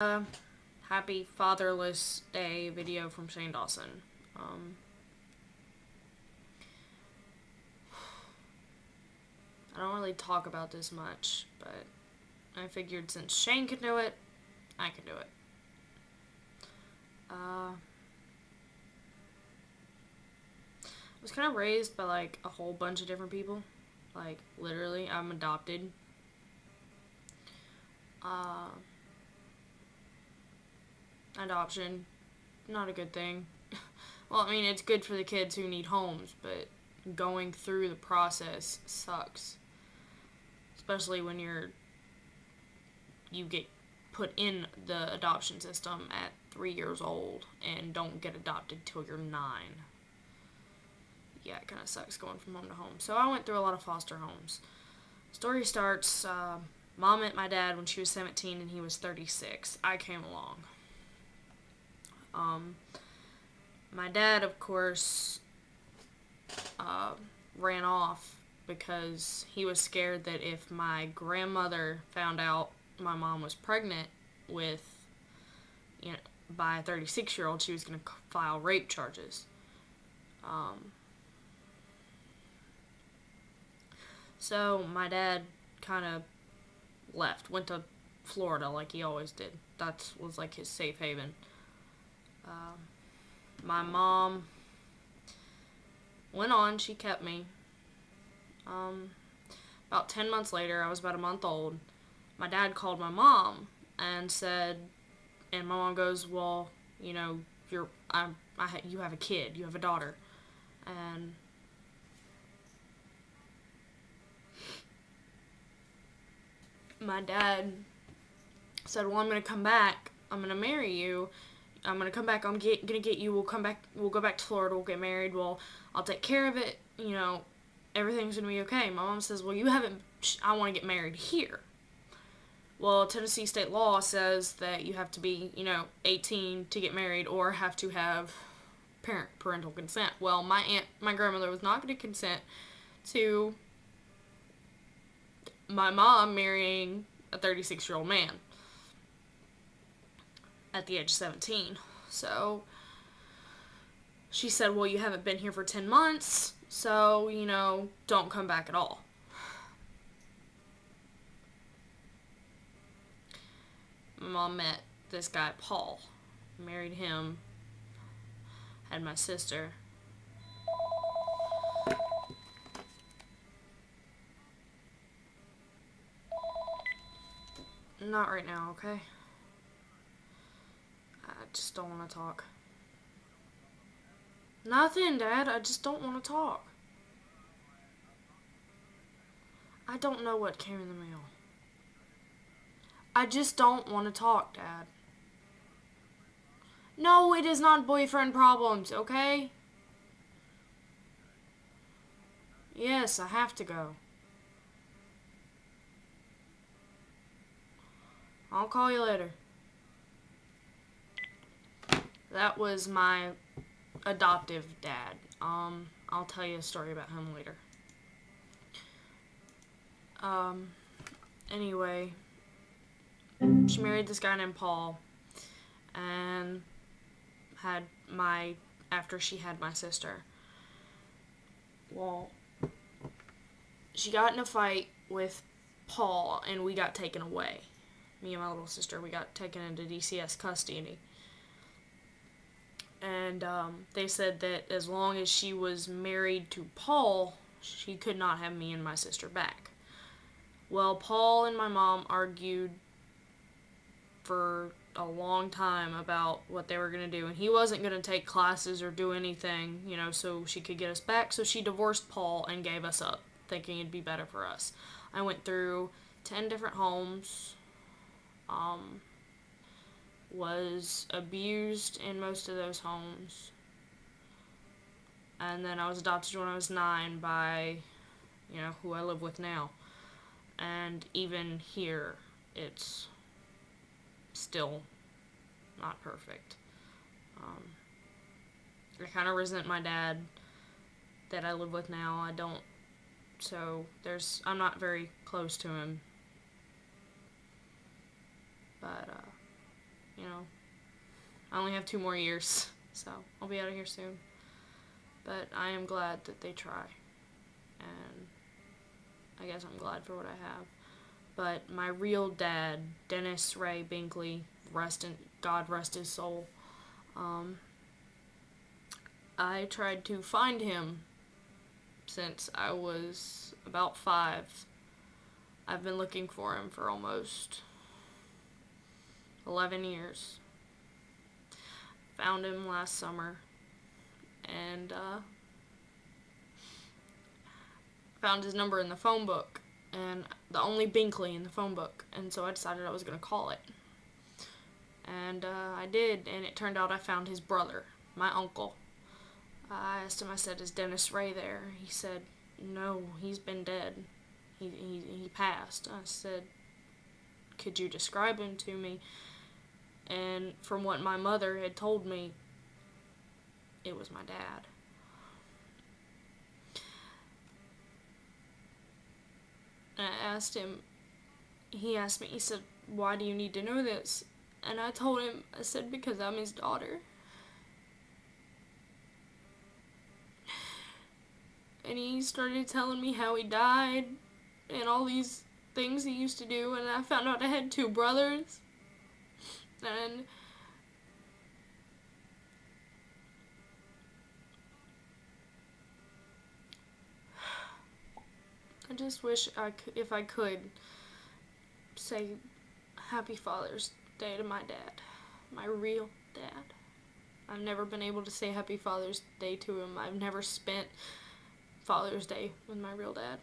Uh, Happy Fatherless Day video from Shane Dawson. I don't really talk about this much, but I figured since Shane can do it, I can do it. I was kind of raised by like a whole bunch of different people. Like literally, I'm adopted. Uh, Adoption, not a good thing. Well, I mean, it's good for the kids who need homes, but going through the process sucks. Especially when you get put in the adoption system at 3 years old and don't get adopted till you're 9. Yeah, it kind of sucks going from home to home. So I went through a lot of foster homes. Story starts, Mom met my dad when she was 17 and he was 36. I came along. My dad, of course, ran off because he was scared that if my grandmother found out my mom was pregnant with, by a 36-year-old, she was going to file rape charges. So my dad kind of left, went to Florida like he always did. That was like his safe haven. My mom went on, she kept me. About 10 months later, I was about a month old, my dad called my mom and said, and my mom goes, well, you have a kid, you have a daughter. And my dad said, well, I'm going to come back, I'm going to marry you, I'm going to come back, I'm going to get you, we'll go back to Florida, we'll get married, I'll take care of it, everything's going to be okay. My mom says, well, I want to get married here. Well, Tennessee state law says that you have to be, 18 to get married or have to have parental consent. Well, my grandmother was not going to consent to my mom marrying a 36-year-old man at the age of 17. So she said, well, you haven't been here for 10 months, so, don't come back at all. My mom met this guy, Paul, married him, had my sister. Not right now, okay? I just don't want to talk. Nothing, Dad. I just don't want to talk. I don't know what came in the mail. I just don't want to talk, Dad. No, it is not boyfriend problems, okay? Yes, I have to go. I'll call you later. That was my adoptive dad. I'll tell you a story about him later. Anyway, she married this guy named Paul, and after she had my sister. Well, she got in a fight with Paul, and we got taken away. Me and my little sister, we got taken into DCS custody. And they said that as long as she was married to Paul, she could not have me and my sister back. Well, Paul and my mom argued for a long time about what they were going to do, and he wasn't going to take classes or do anything, so she could get us back. So she divorced Paul and gave us up, thinking it'd be better for us. I went through 10 different homes, was abused in most of those homes, and then I was adopted when I was 9 by, who I live with now. And even here, it's still not perfect. I kind of resent my dad that I live with now. I'm not very close to him. But, only have 2 more years, so I'll be out of here soon. But I am glad that they try, and I guess I'm glad for what I have. But my real dad, Dennis Ray Binkley, God rest his soul, I tried to find him since I was about 5. I've been looking for him for almost 11 years. Found him last summer, and found his number in the phone book, and the only Binkley in the phone book, and so I decided I was going to call it. And I did, and it turned out I found his brother, my uncle. I asked him, I said, is Dennis Ray there? He said, no, he's been dead. He passed. I said, could you describe him to me? And from what my mother had told me, it was my dad. And I asked him, he asked me, he said, why do you need to know this? And I told him, I said, because I'm his daughter. And he started telling me how he died and all these things he used to do, and I found out I had 2 brothers. And I just wish if I could say Happy Father's Day to my dad, my real dad. I've never been able to say Happy Father's Day to him. I've never spent Father's Day with my real dad.